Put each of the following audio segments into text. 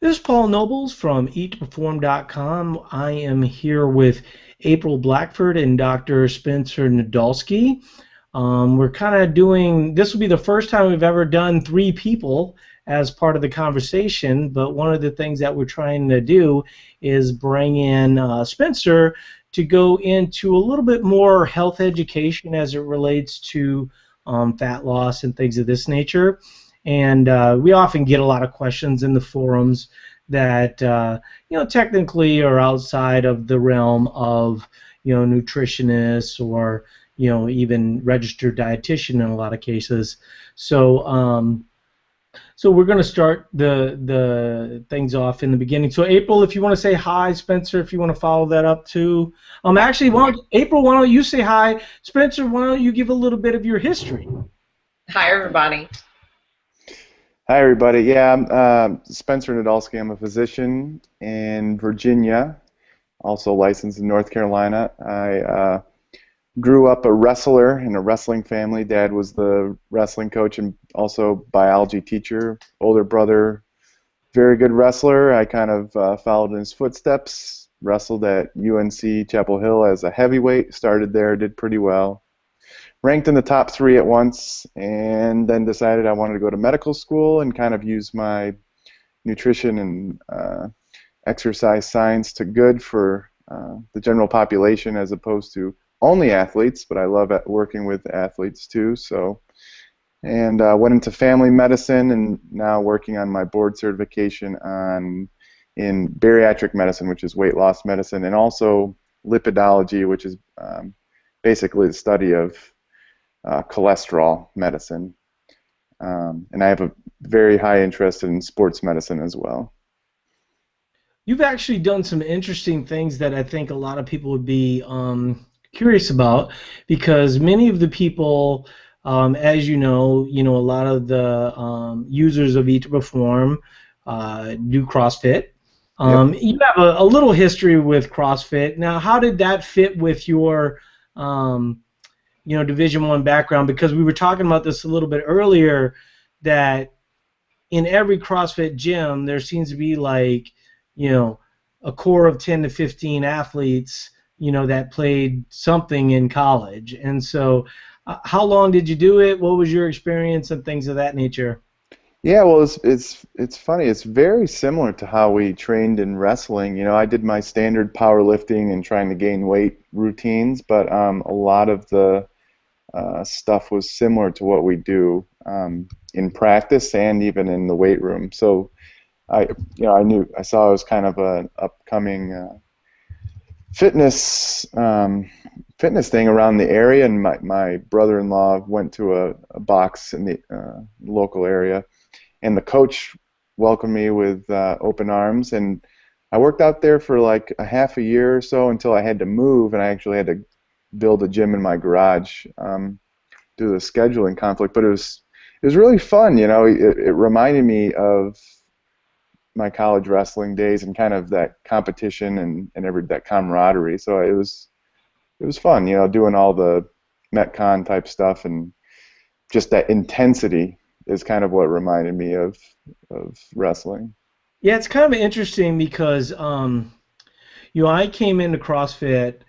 This is Paul Nobles from EatToPerform.com. I am here with April Blackford and Dr. Spencer Nadolsky. We're kind of doing, this will be the first time we've ever done three people as part of the conversation, but one of the things that we're trying to do is bring in Spencer to go into a little bit more health education as it relates to fat loss and things of this nature. And we often get a lot of questions in the forums that technically are outside of the realm of nutritionists or even registered dietitian in a lot of cases. So we're going to start the things off in the beginning. So April, if you want to say hi, Spencer, if you want to follow that up too. Actually, April, why don't you say hi? Spencer, why don't you give a little bit of your history? Hi, everybody. Hi, everybody. Yeah, I'm Spencer Nadolsky. I'm a physician in Virginia, also licensed in North Carolina. I grew up a wrestler in a wrestling family. Dad was the wrestling coach and also biology teacher. Older brother, very good wrestler. I kind of followed in his footsteps, wrestled at UNC Chapel Hill as a heavyweight, started there, did pretty well. Ranked in the top 3 at once, and then decided I wanted to go to medical school and kind of use my nutrition and exercise science to good for the general population as opposed to only athletes, but I love working with athletes too. And went into family medicine and now working on my board certification in bariatric medicine, which is weight loss medicine, and also lipidology, which is basically the study of cholesterol medicine, and I have a very high interest in sports medicine as well. You've actually done some interesting things that I think a lot of people would be curious about, because many of the people, as you know, a lot of the users of Eat to Perform do CrossFit. Yep. You have a little history with CrossFit. Now, how did that fit with your Division I background? Because we were talking about this a little bit earlier, that in every CrossFit gym there seems to be like, a core of 10 to 15 athletes, that played something in college. And so how long did you do it? What was your experience and things of that nature? Yeah, well, it's funny. It's very similar to how we trained in wrestling. I did my standard powerlifting and trying to gain weight routines, but a lot of the stuff was similar to what we do in practice and even in the weight room. So I saw it was kind of an upcoming fitness thing around the area, and my brother-in-law went to a box in the local area, and the coach welcomed me with open arms, and I worked out there for like a half a year or so until I had to move, and I actually had to build a gym in my garage due to the scheduling conflict. But it was really fun. It reminded me of my college wrestling days and kind of that competition and that camaraderie. So it was fun, doing all the Metcon type stuff, and just that intensity is kind of what reminded me of wrestling. Yeah, it's kind of interesting because I came into CrossFit.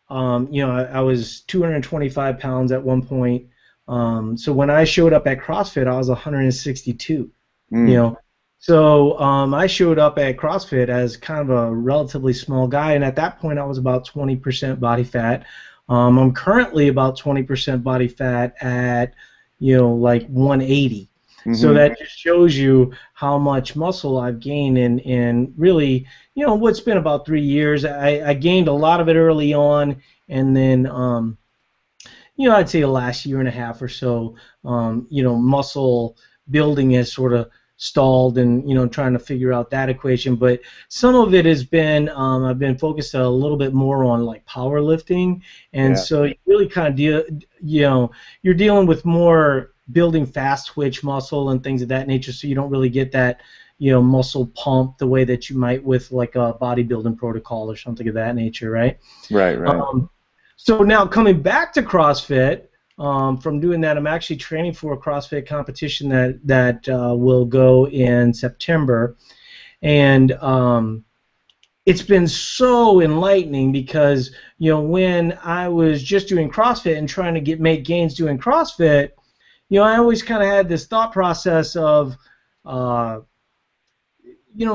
I was 225 pounds at one point. So when I showed up at CrossFit, I was 162. So I showed up at CrossFit as kind of a relatively small guy, and at that point I was about 20% body fat. I'm currently about 20% body fat at like 180. Mm-hmm. So that just shows you how much muscle I've gained in really, what's been about 3 years. I gained a lot of it early on, and then I'd say the last year and a half or so, muscle building has sort of stalled, and trying to figure out that equation. But some of it has been I've been focused a little bit more on like powerlifting, and so you really kind of you're dealing with more building fast twitch muscle and things of that nature, so you don't really get that muscle pump the way that you might with like a bodybuilding protocol or something of that nature, right? Right. So now coming back to CrossFit, from doing that, I'm actually training for a CrossFit competition that will go in September, And it's been so enlightening because, when I was just doing CrossFit and trying to make gains doing CrossFit, I always kind of had this thought process of, uh,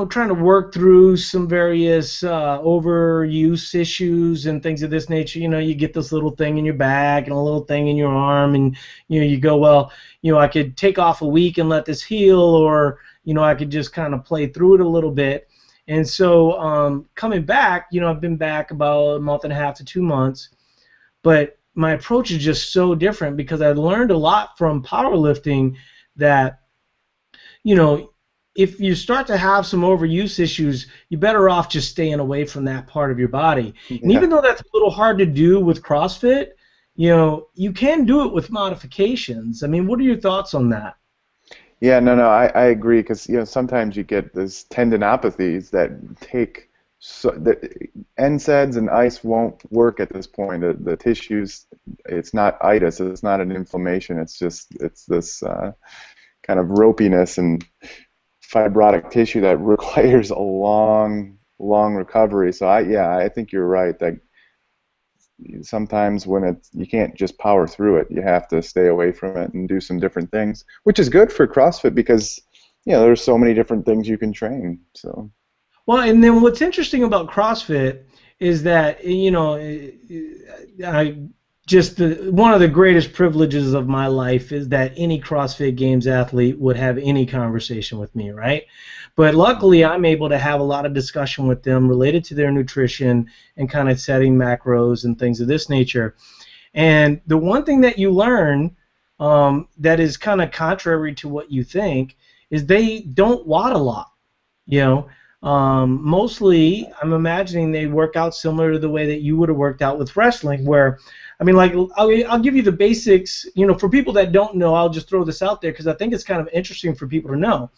trying to work through some various overuse issues and things of this nature. You get this little thing in your back and a little thing in your arm, and you go, well, I could take off a week and let this heal, or I could just kind of play through it a little bit. And so coming back, I've been back about a month and a half to 2 months, but my approach is just so different because I learned a lot from powerlifting that, if you start to have some overuse issues, you're better off just staying away from that part of your body. Yeah. And even though that's a little hard to do with CrossFit, you can do it with modifications. I mean, what are your thoughts on that? Yeah, no, I agree, because sometimes you get these tendinopathies that take NSAIDs and ice won't work at this point. The tissues, it's not itis, it's not an inflammation. It's this kind of ropiness and fibrotic tissue that requires a long recovery. So I think you're right that sometimes when you can't just power through it, you have to stay away from it and do some different things, which is good for CrossFit because there's so many different things you can train. So well, and then what's interesting about CrossFit is that one of the greatest privileges of my life is that any CrossFit Games athlete would have any conversation with me, right? But luckily, I'm able to have a lot of discussion with them related to their nutrition and kind of setting macros and things of this nature. And the one thing that you learn that is kind of contrary to what you think is they don't WOD a lot, mostly, I'm imagining they work out similar to the way that you would have worked out with wrestling, where, I mean, like, I'll give you the basics. For people that don't know, I'll just throw this out there because I think it's kind of interesting for people to know.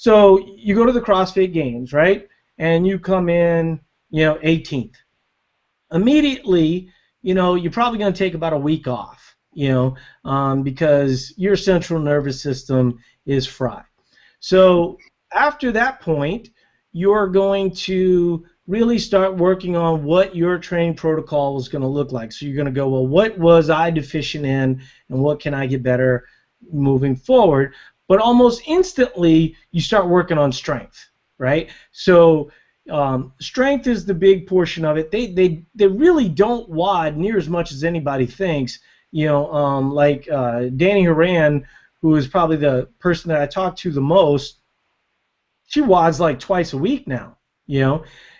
So you go to the CrossFit Games, right? And you come in, 18th. Immediately, you're probably going to take about a week off, because your central nervous system is fried. So after that point, you're going to really start working on what your training protocol is going to look like. So you're going to go, well, what was I deficient in, and what can I get better moving forward? But almost instantly, you start working on strength, right? So strength is the big portion of it. They really don't WOD near as much as anybody thinks. Like Danny Horan, who is probably the person that I talk to the most, she WODs like twice a week now,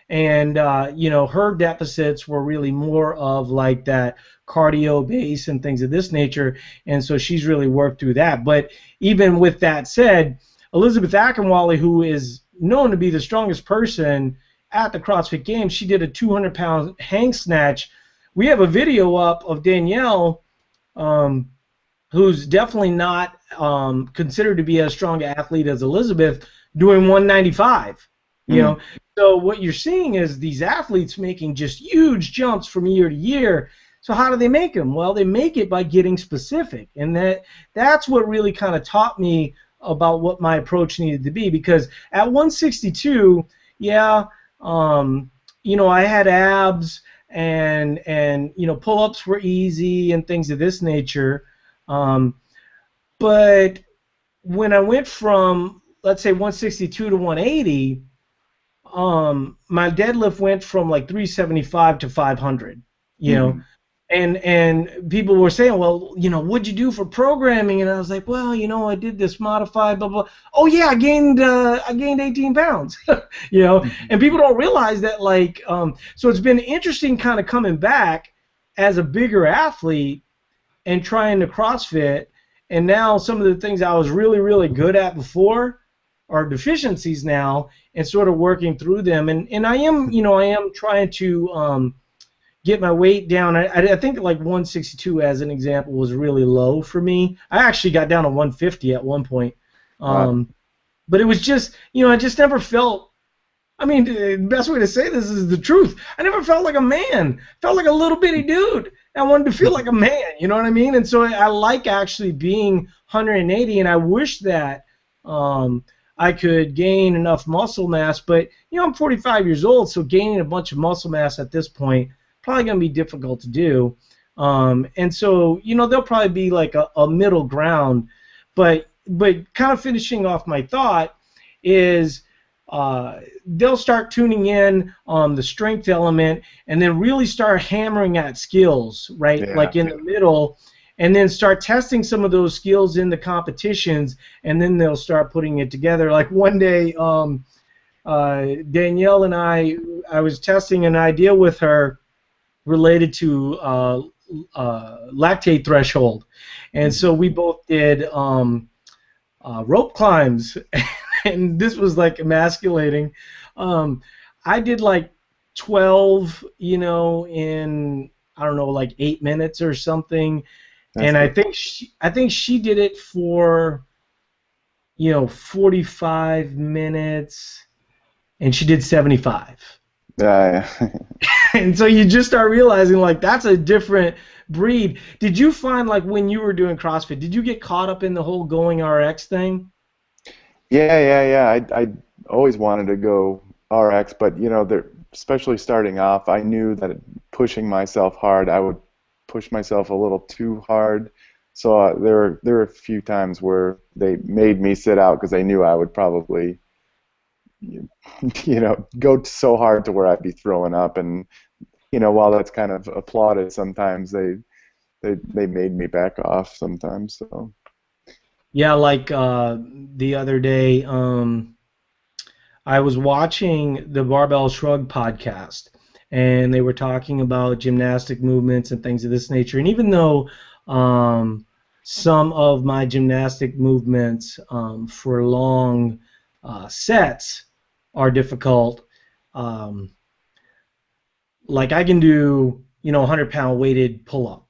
and her deficits were really more of like that cardio base and things of this nature, and so she's really worked through that. But even with that said, Elizabeth Akinwale, who is known to be the strongest person at the CrossFit Games, she did a 200-pound hang snatch. We have a video up of Danielle, who's definitely not considered to be as strong an athlete as Elizabeth, doing 195. So what you're seeing is these athletes making just huge jumps from year to year. So how do they make them? Well, they make it by getting specific, and that's what really kind of taught me about what my approach needed to be. Because at 162, I had abs, and pull-ups were easy and things of this nature. But when I went from, let's say, 162 to 180, my deadlift went from like 375 to 500, and people were saying, well, what'd you do for programming? And I was like, well, I did this modified, blah, blah. Oh yeah, I gained 18 pounds, and people don't realize that, like, so it's been interesting kind of coming back as a bigger athlete and trying to CrossFit, and now some of the things I was really, really good at before are deficiencies now, and sort of working through them. And I am trying to get my weight down. I think like 162 as an example was really low for me. I actually got down to 150 at one point. But it was just, I just never felt, I mean, the best way to say this is the truth. I never felt like a man. Felt like a little bitty dude. I wanted to feel like a man, you know what I mean? And so I like actually being 180, and I wish that I could gain enough muscle mass, but I'm 45 years old, so gaining a bunch of muscle mass at this point probably going to be difficult to do. And so there'll probably be like a middle ground, but kind of finishing off my thought is they'll start tuning in on the strength element and then really start hammering at skills, right? Yeah. Like in the middle, and then start testing some of those skills in the competitions, and then they'll start putting it together. Like one day, Danielle and I was testing an idea with her related to lactate threshold, and so we both did rope climbs, and this was like emasculating. I did like 12, in I don't know, like 8 minutes or something. That's And good. I think she did it for 45 minutes, and she did 75. Yeah. And so you just start realizing like that's a different breed. Did you find like when you were doing CrossFit, did you get caught up in the whole going RX thing? Yeah. I always wanted to go RX, but especially starting off, I knew that pushing myself hard, I would push myself a little too hard. So there were a few times where they made me sit out because they knew I would probably, you go so hard to where I'd be throwing up. And while that's kind of applauded, sometimes they made me back off sometimes. So. Yeah, like the other day, I was watching the Barbell Shrug podcast, and they were talking about gymnastic movements and things of this nature. And even though some of my gymnastic movements for long sets are difficult, um, like I can do, 100-pound weighted pull-up,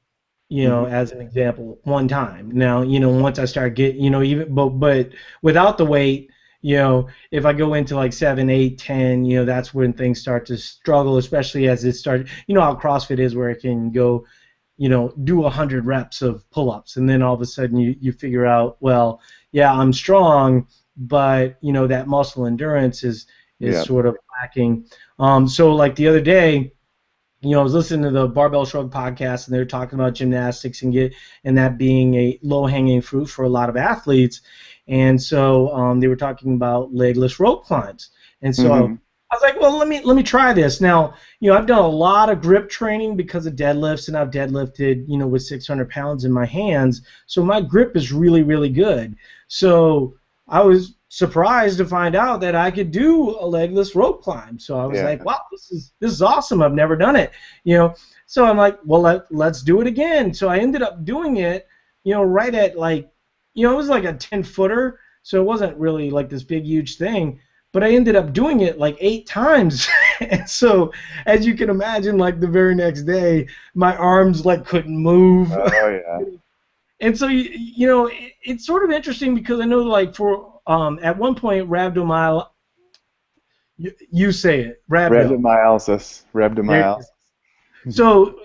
Hmm. as an example, one time. Now, once I start getting, even, but without the weight, if I go into like 7, 8, 10, that's when things start to struggle, especially as it starts, how CrossFit is where it can go, do 100 reps of pull-ups, and then all of a sudden you figure out, well, yeah, I'm strong, but, that muscle endurance is Yeah. sort of lacking. So like the other day, I was listening to the Barbell Shrug podcast, and they're talking about gymnastics and that being a low-hanging fruit for a lot of athletes. And so they were talking about legless rope climbs. And so Hmm. I was like, well, let me try this. Now, I've done a lot of grip training because of deadlifts, and I've deadlifted, with 600 pounds in my hands. So my grip is really, really good. So I was surprised to find out that I could do a legless rope climb. So I was like, Yeah. wow, this is awesome. I've never done it, So I'm like, well, let's do it again. So I ended up doing it, right at like, it was like a 10-footer, so it wasn't really like this big huge thing. But I ended up doing it like 8 times. And so, as you can imagine, like the very next day, my arms like couldn't move. Oh yeah. And so, it's sort of interesting because I know, like, for at one point, rhabdomyolysis, you say it, rhabdo. Rhabdomyolysis. There you go. Rhabdomyolysis. So,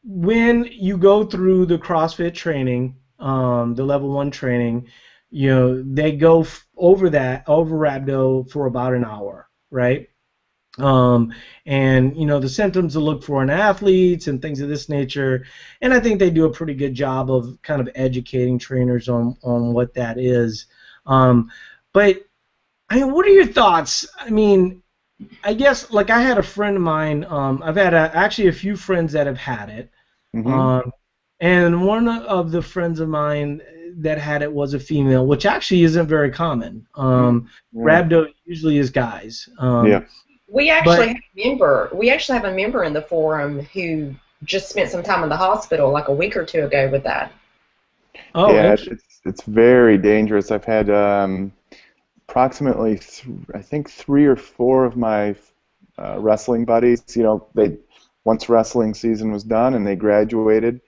when you go through the CrossFit training, the level 1 training, they go over rhabdo for about an hour, right? And the symptoms to look for in athletes and things of this nature, and I think they do a pretty good job of kind of educating trainers on what that is. But I mean, what are your thoughts? I mean, I guess like I had a friend of mine. I've had actually a few friends that have had it, Hmm. um, and one of the friends of mine that had it was a female, which actually isn't very common. Yeah. Rhabdo usually is guys. Yeah. But We actually have a member in the forum who just spent some time in the hospital like a week or two ago with that. oh, Yeah. interesting. It's very dangerous. I've had approximately I think 3 or 4 of my wrestling buddies. They once wrestling season was done and they graduated,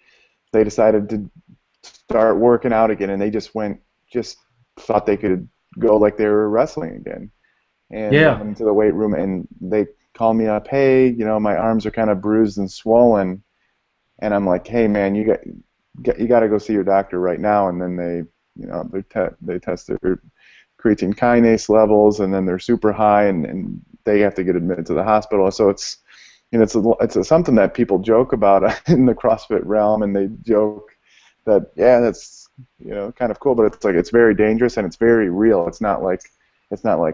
they decided to start working out again, and they just thought they could go like they were wrestling again. And they Yeah. went into the weight room and they called me up, hey, my arms are kind of bruised and swollen, and I'm like, hey man, you got to go see your doctor right now. And then they test their creatine kinase levels, and then they're super high, and they have to get admitted to the hospital. So it's, something that people joke about in the CrossFit realm, and they joke that, yeah, that's, kind of cool, but it's like, it's very dangerous and it's very real. It's not like,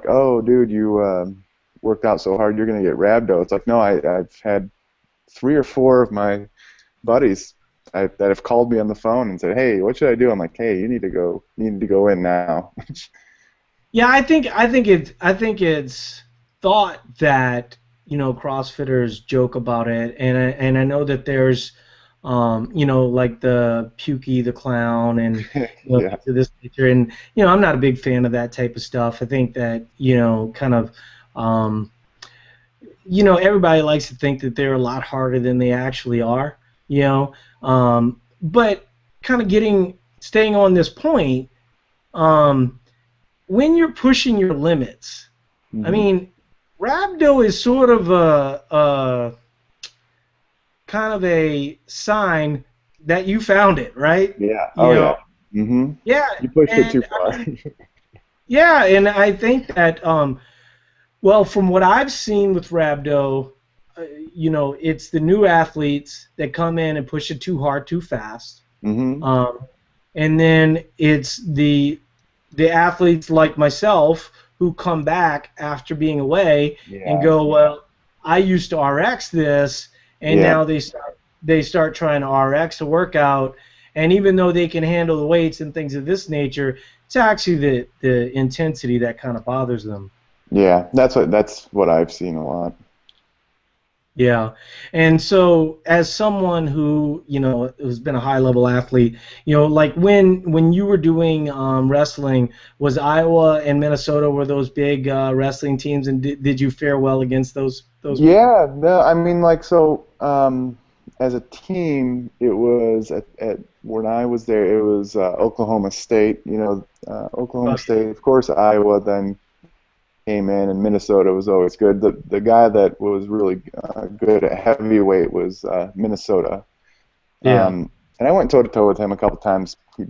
oh, dude, you worked out so hard, you're gonna get rhabdo. It's like, no, I've had 3 or 4 of my buddies that have called me on the phone and said, hey, what should I do? I'm like, hey, you need to go in now. Yeah, I think it's thought that, CrossFitters joke about it, and I know that there's like the Pukey the Clown and Yeah. to this nature, and I'm not a big fan of that type of stuff. I think that kind of everybody likes to think that they're a lot harder than they actually are, but kind of staying on this point, when you're pushing your limits, I mean, rhabdo is sort of a kind of a sign that you found it, right? Yeah. Yeah. Yeah. You pushed it too far. Yeah, and I think that, well, from what I've seen with rhabdo, it's the new athletes that come in and push it too hard, too fast. And then it's the athletes like myself who come back after being away and go, well, I used to RX this, and now they start trying to RX a workout, and even though they can handle the weights and things of this nature, it's actually the intensity that kind of bothers them. Yeah, that's what I've seen a lot. Yeah, and so as someone who has been a high-level athlete, like when you were doing wrestling, was Iowa and Minnesota, were those big wrestling teams, and did you fare well against those? Yeah, no, I mean, like, so as a team, it was at when I was there, it was Oklahoma State, Oklahoma State, of course, Iowa then came in, and Minnesota was always good. The guy that was really good at heavyweight was Minnesota. Yeah. And I went toe-to-toe with him a couple times. He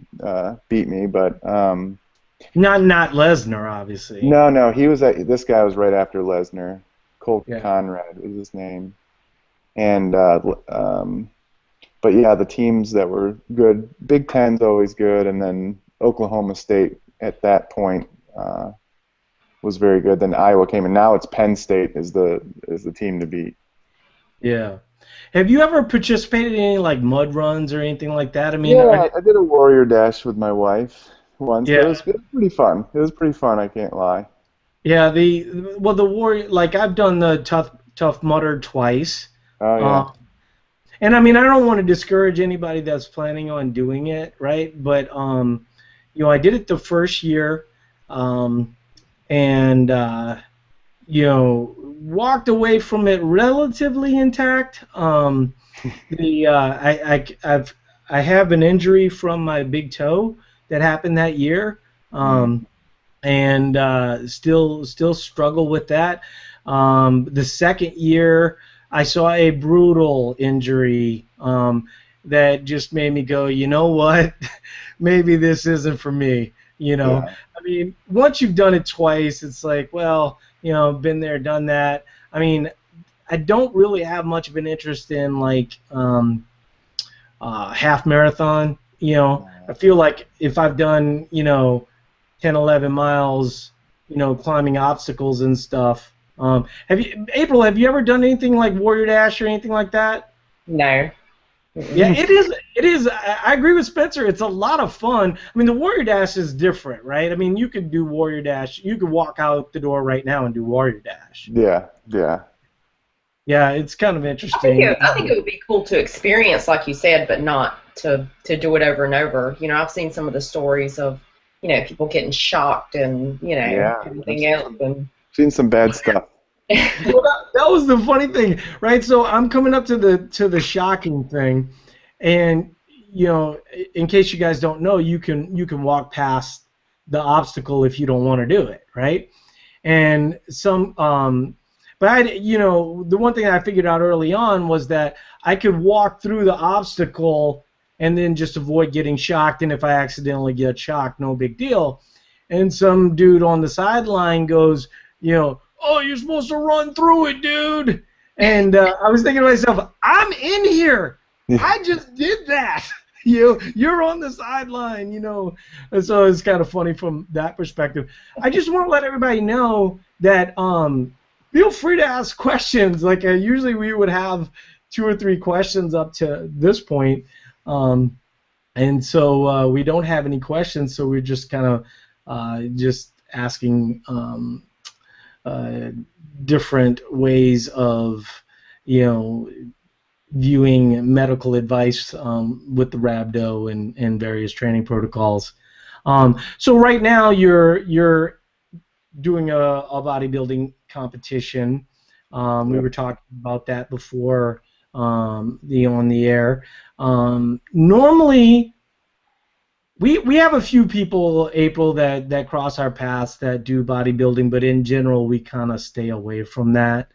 beat me, but not Lesnar, obviously. No, this guy was right after Lesnar. Cole Conrad was his name. And but yeah, the teams that were good, Big Ten's always good, and then Oklahoma State at that point was very good. Then Iowa came, and now it's Penn State is the team to beat. Yeah. Have you ever participated in any like mud runs or anything like that? I mean, yeah, I did a warrior dash with my wife once. Yeah. It was pretty fun. It was pretty fun. I can't lie. Yeah. The warrior, like I've done the tough mudder twice. Oh yeah. And I mean, I don't want to discourage anybody that's planning on doing it, right? But I did it the first year. And walked away from it relatively intact. I have an injury from my big toe that happened that year, and still struggle with that. The second year, I saw a brutal injury that just made me go, you know what, maybe this isn't for me. I mean, once you've done it twice, it's like, well, been there, done that. I mean, I don't really have much of an interest in like half marathon. I feel like if I've done 10, 11 miles, climbing obstacles and stuff. April, have you ever done anything like Warrior Dash or anything like that? No. Yeah, it is. I agree with Spencer. It's a lot of fun. I mean, the Warrior Dash is different, right? I mean, you could do Warrior Dash. You could walk out the door right now and do Warrior Dash. Yeah. Yeah, it's kind of interesting. I think it would be cool to experience, like you said, but not to do it over and over. I've seen some of the stories of, people getting shocked and, everything else. And seen some bad stuff. Well, that was the funny thing, right? So I'm coming up to the shocking thing, and in case you guys don't know, you can walk past the obstacle if you don't want to do it, right? And but the one thing I figured out early on was that I could walk through the obstacle and then just avoid getting shocked, and if I accidentally get shocked, no big deal. and some dude on the sideline goes, oh, you're supposed to run through it, dude. And I was thinking to myself, I'm in here. I just did that. You're on the sideline, And so it's kind of funny from that perspective. I just want to let everybody know that feel free to ask questions. Like usually we would have 2 or 3 questions up to this point. And so we don't have any questions, so we're just kind of just asking different ways of, viewing medical advice with the rhabdo and various training protocols. So right now you're doing a bodybuilding competition. We were talking about that before on the air. Normally, we have a few people, April, that cross our paths that do bodybuilding, but in general we kind of stay away from that,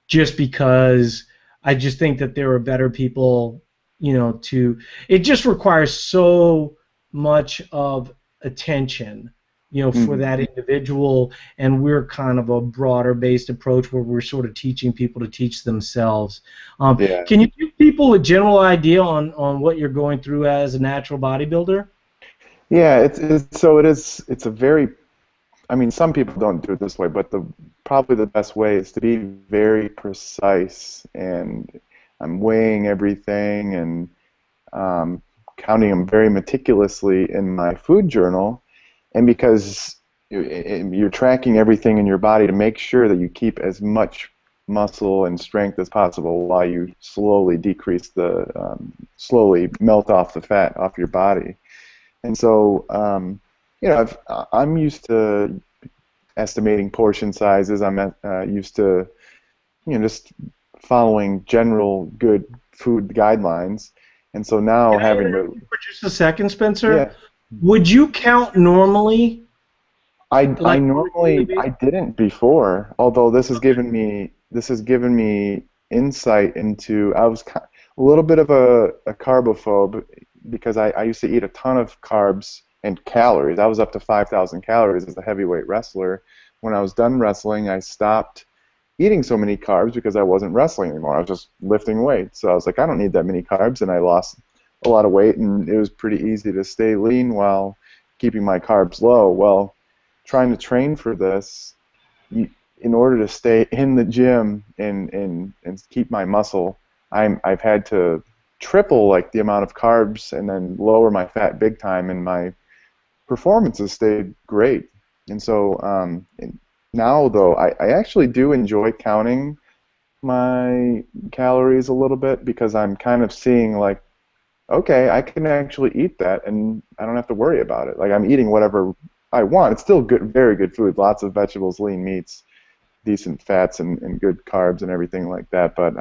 just because I just think that there are better people, it just requires so much of attention, for that individual, and we're kind of a broader-based approach where we're sort of teaching people to teach themselves. Can you give people a general idea on what you're going through as a natural bodybuilder? Yeah, it's a very, I mean, some people don't do it this way, but probably the best way is to be very precise, and I'm weighing everything and counting them very meticulously in my food journal. And because you're tracking everything in your body to make sure that you keep as much muscle and strength as possible while you slowly slowly melt off the fat off your body. And so, I'm used to estimating portion sizes. I'm used to, just following general good food guidelines. And so now having to... For just a second, Spencer? Yeah. Would you count normally? I didn't before, although this has given me insight into... I was a little bit of a carbophobe because I used to eat a ton of carbs and calories. I was up to 5,000 calories as a heavyweight wrestler. When I was done wrestling, I stopped eating so many carbs because I wasn't wrestling anymore. I was just lifting weights. So I was like, I don't need that many carbs, and I lost a lot of weight, and it was pretty easy to stay lean while keeping my carbs low. Well, trying to train for this, in order to stay in the gym and keep my muscle, I've had to triple the amount of carbs and then lower my fat big time, and my performance has stayed great. And so now, though, I actually do enjoy counting my calories a little bit, because I'm kind of seeing okay, I can actually eat that, and I don't have to worry about it. I'm eating whatever I want. It's still good, very good food, lots of vegetables, lean meats, decent fats, and good carbs and everything like that. But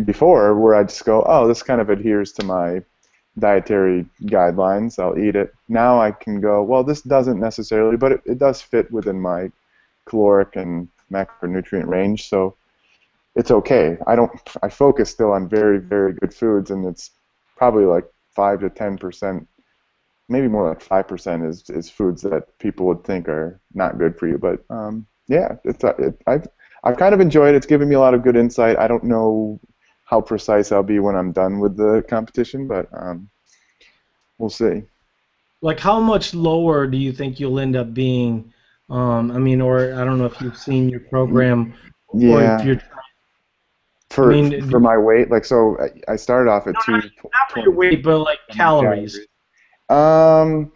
before, where I just go, oh, this kind of adheres to my dietary guidelines, I'll eat it. Now I can go, well, this doesn't necessarily, but it does fit within my caloric and macronutrient range, so it's okay. I focus still on very, very good foods, and it's probably 5 to 10%, maybe more like 5% is foods that people would think are not good for you. But yeah, I've kind of enjoyed it. It's given me a lot of good insight. I don't know how precise I'll be when I'm done with the competition, but we'll see. How much lower do you think you'll end up being? Or I don't know if you've seen your program. Yeah. Or if you're for my weight, so I started off at not for your weight, but calories. I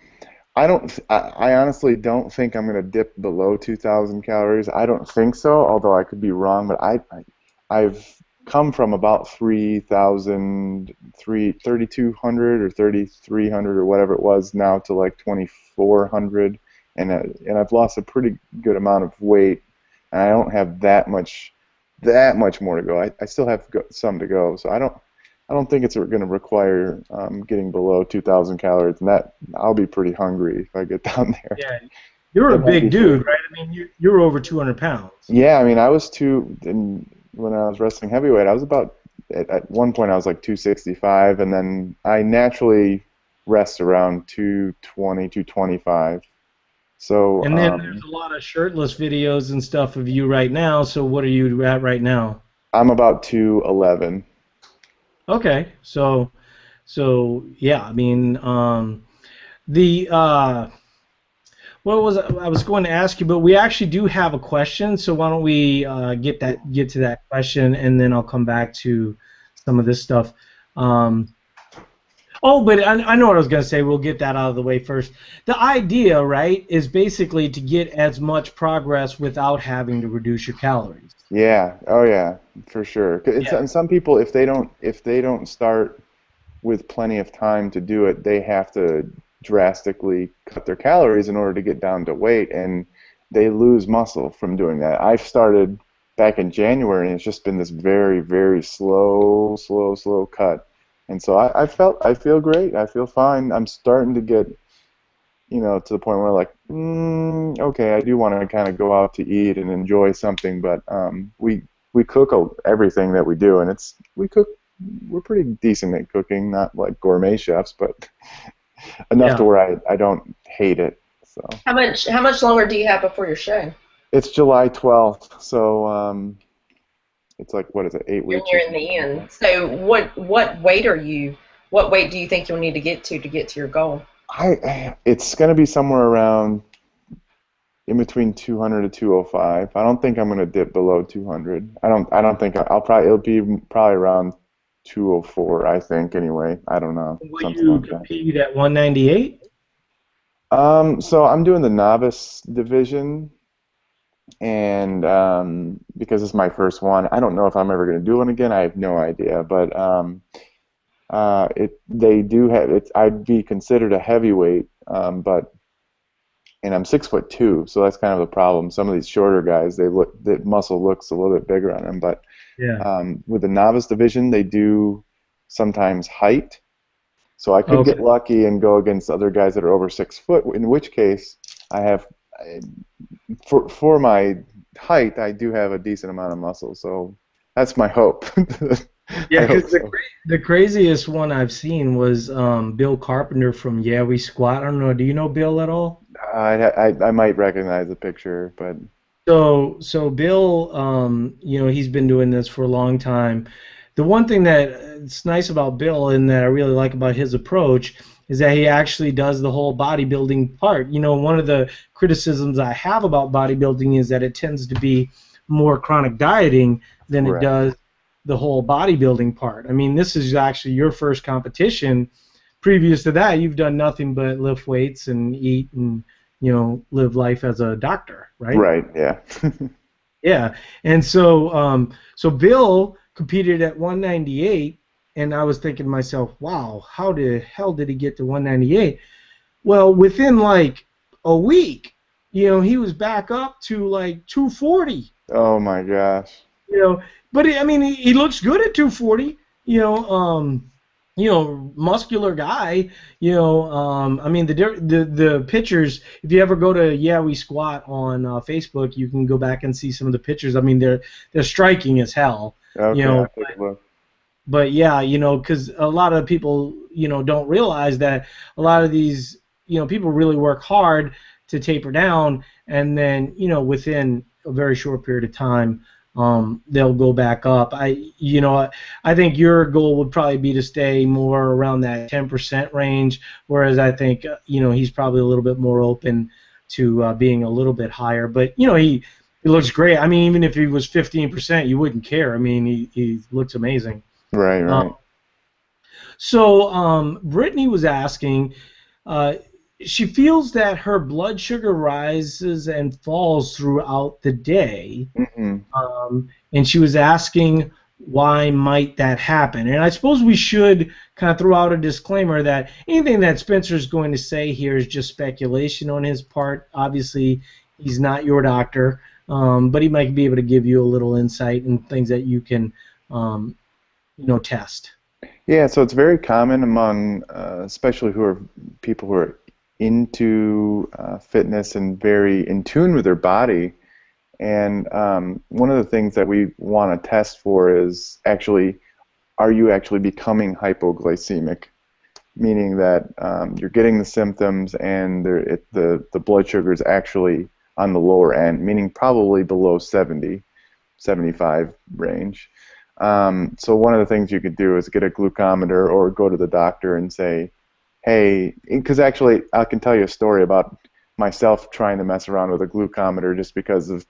honestly don't think I'm gonna dip below 2,000 calories. I don't think so, although I could be wrong. But I've come from about 3,200 or 3,300 or whatever it was now to 2,400, and I've lost a pretty good amount of weight, and I don't have that much more to go. I still have some to go, so I don't think it's going to require getting below 2,000 calories, and that I'll be pretty hungry if I get down there. Yeah, you're a big dude, right? You're over 200 pounds. Yeah, I was when I was wrestling heavyweight, I was about, at one point I was 265, and then I naturally rests around 220, 225. So And then there's a lot of shirtless videos and stuff of you right now. So what are you at right now? I'm about 211. Okay, so yeah, I mean, the what was I was going to ask you, but we actually do have a question. So why don't we get to that question, and then I'll come back to some of this stuff. Um, Oh, but I know what I was going to say. We'll get that out of the way first. The idea, right, is basically to get as much progress without having to reduce your calories. Yeah. Oh yeah, for sure. Yeah. And some people, if they don't start with plenty of time to do it, they have to drastically cut their calories in order to get down to weight, and they lose muscle from doing that. I've started back in January, and it's just been this very, very slow cut. And so I feel great. I feel fine. I'm starting to get, to the point where like, okay, I do want to kind of go out to eat and enjoy something, but we cook everything that we do, and we're pretty decent at cooking, not like gourmet chefs, but enough to Yeah. where I don't hate it. So How much longer do you have before your show? it's July 12th, so it's like, what is it, 8 weeks You're or nearing something the like end. that. So what weight are you? What weight do you think you'll need to get to your goal? It's going to be somewhere around in between 200 to 205. I don't think I'm going to dip below 200. I don't think I'll probably it'll be probably around 204, I think, anyway. I don't know, Will something you like that. compete at 198? So I'm doing the novice division, and because it's my first one, I don't know if I'm ever going to do one again. I have no idea, but they do have it. I'd be considered a heavyweight, but and I'm 6'2", so that's kind of the problem. Some of these shorter guys, the muscle looks a little bit bigger on them, but Yeah. with the novice division, they do sometimes height. So I could get Okay. lucky and go against other guys that are over 6 foot, in which case I have, for my height, I do have a decent amount of muscle. So that's my hope. Yeah, I hope because so. the craziest one I've seen was Bill Carpenter from Yeah We Squat. I don't know. Do you know Bill at all? I might recognize the picture, but So Bill, he's been doing this for a long time. The one thing that's nice about Bill and that I really like about his approach is that he actually does the whole bodybuilding part. One of the criticisms I have about bodybuilding is that it tends to be more chronic dieting than it right, does the whole bodybuilding part. I mean, this is actually your first competition. Previous to that, you've done nothing but lift weights and eat and live life as a doctor, right? right, yeah. Yeah, and so Bill competed at 198, and I was thinking to myself, wow, how the hell did he get to 198? Well, within like a week, he was back up to like 240. Oh my gosh. You know, but I mean, he looks good at 240. Muscular guy. I mean, the pictures. If you ever go to Yeah We Squat on Facebook, you can go back and see some of the pictures. I mean, they're striking as hell. You Okay, know, I'll take a look. but yeah, because a lot of people, don't realize that a lot of these, people really work hard to taper down, and then, within a very short period of time, they'll go back up. I think your goal would probably be to stay more around that 10% range, whereas I think, he's probably a little bit more open to being a little bit higher. But, he looks great. I mean, even if he was 15%, you wouldn't care. I mean, he looks amazing. Right, Uh, right. so Brittany was asking, uh, she feels that her blood sugar rises and falls throughout the day, hmm and she was asking why might that happen. And I suppose we should kind of throw out a disclaimer that anything that Spencer's going to say here is just speculation on his part. Obviously, he's not your doctor, but he might be able to give you a little insight and things that you can, test. Yeah, so it's very common among, especially people who are into fitness and very in tune with their body. And one of the things that we want to test for is actually, are you actually becoming hypoglycemic? meaning that you're getting the symptoms and the blood sugar is actually on the lower end, meaning probably below 70, 75 range. So one of the things you could do is get a glucometer or go to the doctor and say, hey, because actually I can tell you a story about myself trying to mess around with a glucometer just because of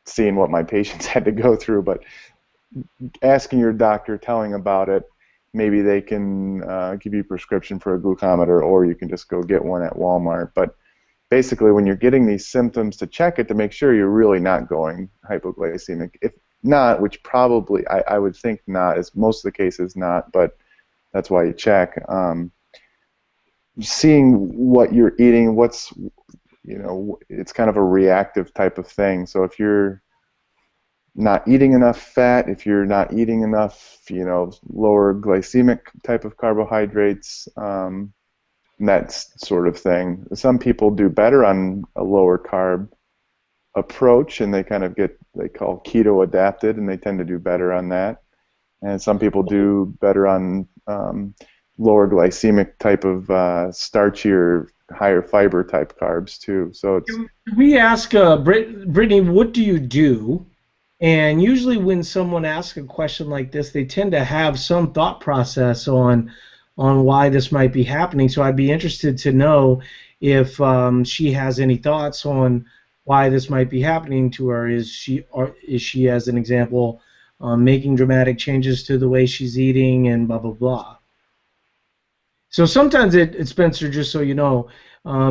seeing what my patients had to go through. But asking your doctor, telling about it, maybe they can give you a prescription for a glucometer, or you can just go get one at Walmart. But basically, when you're getting these symptoms, to check it to make sure you're really not going hypoglycemic. If not, which probably I would think not, is most of the cases not, but that's why you check. Seeing what you're eating, it's kind of a reactive type of thing. So if you're not eating enough fat, if you're not eating enough, lower glycemic type of carbohydrates, that sort of thing. Some people do better on a lower carb approach, and they kind of they call keto adapted, and they tend to do better on that. And some people do better on lower glycemic type of starchy or higher fiber type carbs too. So it's. We ask Brittany, what do you do? And usually when someone asks a question like this, they tend to have some thought process on why this might be happening. So I'd be interested to know if she has any thoughts on why this might be happening to her. Is she, as an example, making dramatic changes to the way she's eating and blah, blah, blah. So sometimes Spencer, just so you know,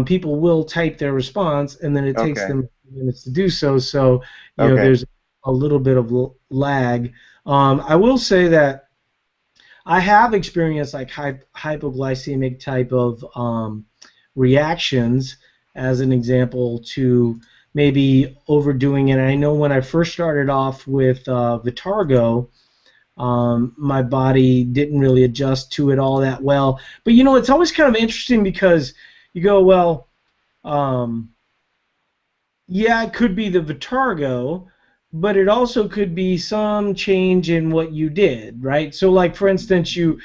people will type their response, and then it takes them minutes to do so. So there's a little bit of lag. I will say that I have experienced like hypoglycemic type of reactions, as an example, to maybe overdoing it. I know when I first started off with Vitargo, my body didn't really adjust to it all that well. But it's always kind of interesting because you go, well, yeah, it could be the Vitargo, but it also could be some change in what you did, right? So, like, for instance, you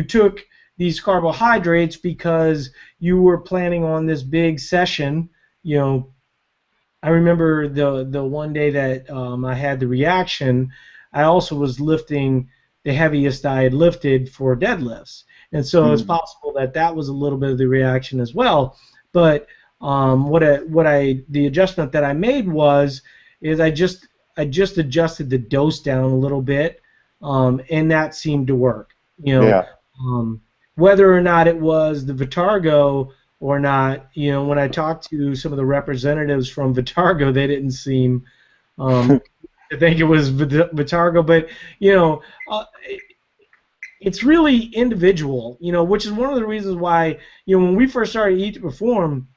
took these carbohydrates because you were planning on this big session. I remember the one day that I had the reaction, I also was lifting the heaviest I had lifted for deadlifts. And so it's possible that was a little bit of the reaction as well. But the adjustment that I made is I just adjusted the dose down a little bit, and that seemed to work. Whether or not it was the Vitargo or not, when I talked to some of the representatives from Vitargo, they didn't seem to think it was Vitargo, but it's really individual, which is one of the reasons why when we first started Eat to Perform,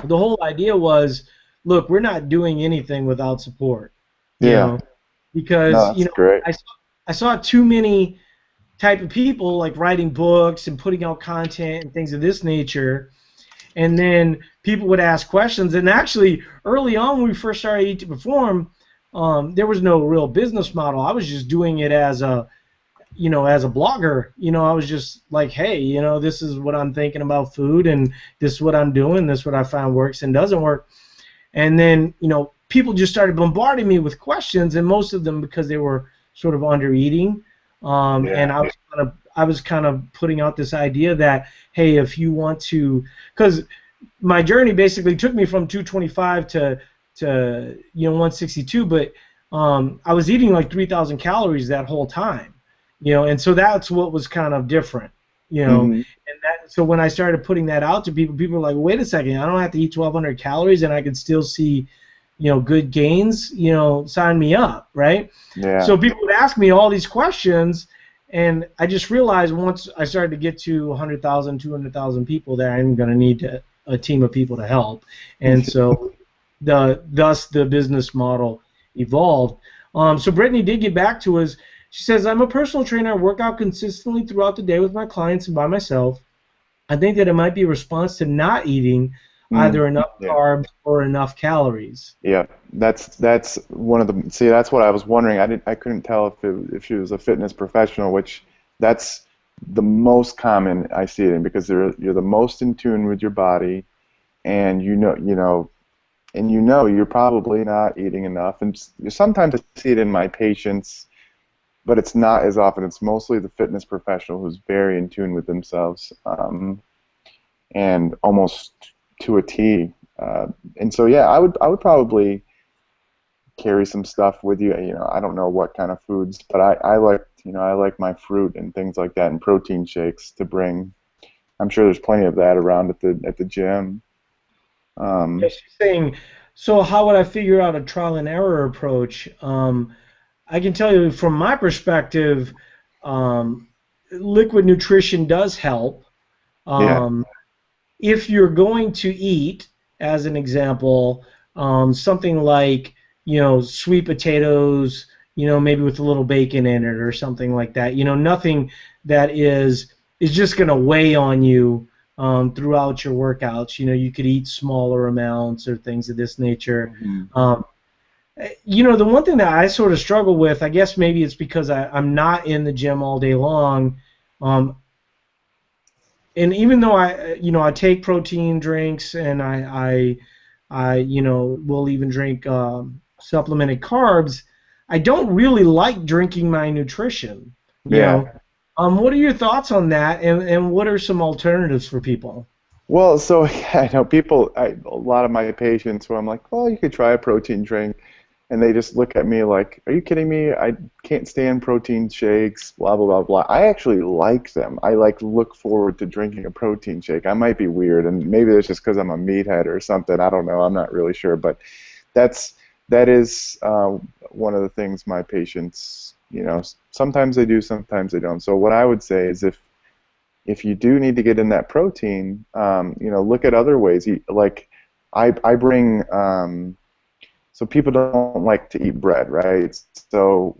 the whole idea was, look, we're not doing anything without support. Because great. I saw too many type of people like writing books and putting out content and things of this nature, and then people would ask questions. And actually, early on when we first started Eat to Perform, there was no real business model. I was just doing it as a blogger. I was just like, hey, this is what I'm thinking about food, and this is what I'm doing, this is what I found works and doesn't work. And then, people just started bombarding me with questions, and most of them because they were sort of under eating. And I was kind of putting out this idea that, hey, if you want to, because my journey basically took me from 225 to 162, but I was eating like 3,000 calories that whole time, and so that's what was kind of different, and so when I started putting that out to people, people were like, wait a second, I don't have to eat 1,200 calories and I can still see good gains, sign me up, right? Yeah. So people would ask me all these questions, and I just realized once I started to get to 100,000, 200,000 people that I'm going to need a team of people to help. And so thus the business model evolved. So Brittany did get back to us. She says, I'm a personal trainer. I work out consistently throughout the day with my clients and by myself. I think that it might be a response to not eating either enough carbs or enough calories. Yeah, that's one of the. See, that's what I was wondering. I couldn't tell if she was a fitness professional, which that's the most common I see it in, because you're the most in tune with your body, and you're probably not eating enough. And sometimes I see it in my patients, but it's not as often. It's mostly the fitness professional who's very in tune with themselves, and almost to a T. And so, yeah, I would probably carry some stuff with you. I don't know what kind of foods, but I like my fruit and things like that, and protein shakes to bring. I'm sure there's plenty of that around at the gym. Yeah, she's saying, so how would I figure out a trial and error approach? I can tell you from my perspective, liquid nutrition does help. Yeah. If you're going to eat, as an example, something like, sweet potatoes, maybe with a little bacon in it or something like that, nothing that is just going to weigh on you throughout your workouts. You could eat smaller amounts or things of this nature. Mm-hmm. The one thing that I sort of struggle with, I guess maybe it's because I'm not in the gym all day long, and even though I take protein drinks, and I will even drink supplemented carbs, I don't really like drinking my nutrition. Yeah. What are your thoughts on that, and what are some alternatives for people? Well, so I know a lot of my patients who I'm like, well, you could try a protein drink, and they just look at me like, are you kidding me? I can't stand protein shakes, blah, blah, blah, blah. I actually like them. I look forward to drinking a protein shake. I might be weird, and maybe it's just because I'm a meathead or something. I don't know. I'm not really sure, but that is one of the things my patients, sometimes they do, sometimes they don't. So what I would say is, if you do need to get in that protein, look at other ways. Like I bring, so people don't like to eat bread, right? So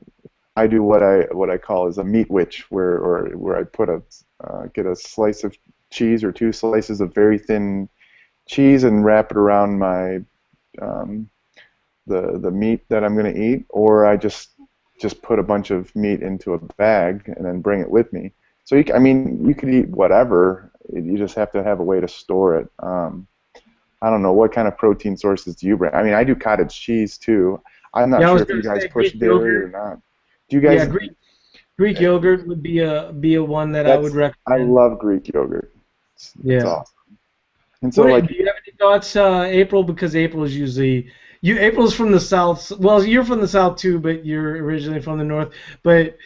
I do what I call is a meat witch, where I get a slice of cheese or two slices of very thin cheese and wrap it around my the meat that I'm going to eat, or I just put a bunch of meat into a bag and then bring it with me. So you could eat whatever. You just have to have a way to store it. I don't know, what kind of protein sources do you bring? I mean, I do cottage cheese too. I'm not sure if you guys push dairy or not. Do you guys? Yeah, Greek yogurt would be a one that I would recommend. I love Greek yogurt. It's awesome. And so, do you have any thoughts, April? Because April's from the South. Well, you're from the South too, but you're originally from the North. But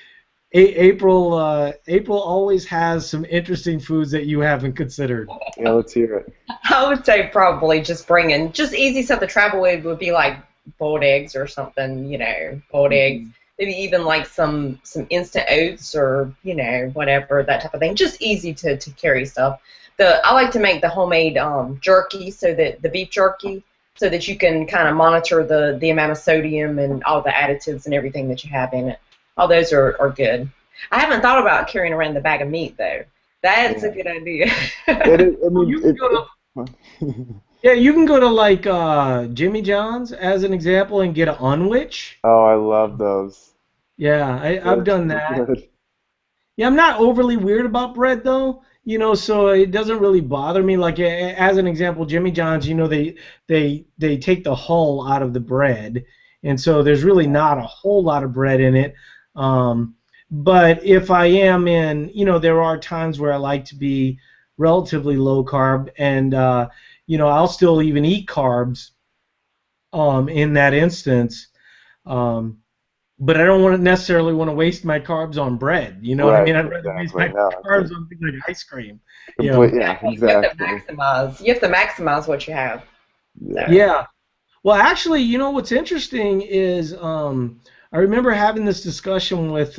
April always has some interesting foods that you haven't considered. Yeah, let's hear it. I would say probably just bringing just easy stuff to travel with would be like boiled eggs or something, boiled eggs. Maybe even like some instant oats or, whatever, that type of thing. Just easy to carry stuff. I like to make the homemade jerky, so that the beef jerky, so that you can kind of monitor the amount of sodium and all the additives and everything that you have in it. All those are good. I haven't thought about carrying around the bag of meat, though. That's a good idea. You can go to like Jimmy John's as an example and get an unwich. Oh, I love those. Yeah, I've done that. Good. Yeah, I'm not overly weird about bread though. So it doesn't really bother me. Like as an example, Jimmy John's, they take the hull out of the bread, and so there's really not a whole lot of bread in it. But if I am in, there are times where I like to be relatively low carb, and I'll still even eat carbs in that instance. But I don't necessarily want to waste my carbs on bread. You know what I mean? I'd rather waste my carbs on things like ice cream. Yeah, exactly. You have to maximize what you have. Yeah. Well, actually, what's interesting is I remember having this discussion with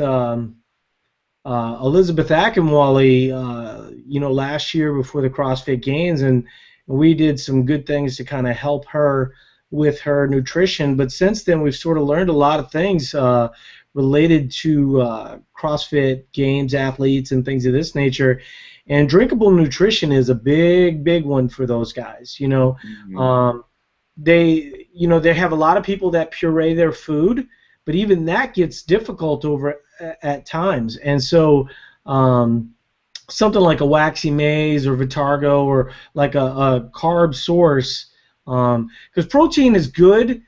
Elizabeth Akinwale, last year before the CrossFit Games, and we did some good things to kind of help her with her nutrition. But since then, we've sort of learned a lot of things related to CrossFit Games athletes and things of this nature. And drinkable nutrition is a big one for those guys. Mm-hmm. They have a lot of people that puree their food, but even that gets difficult at times. And so something like a waxy maize or Vitargo or like a carb source, because protein is good,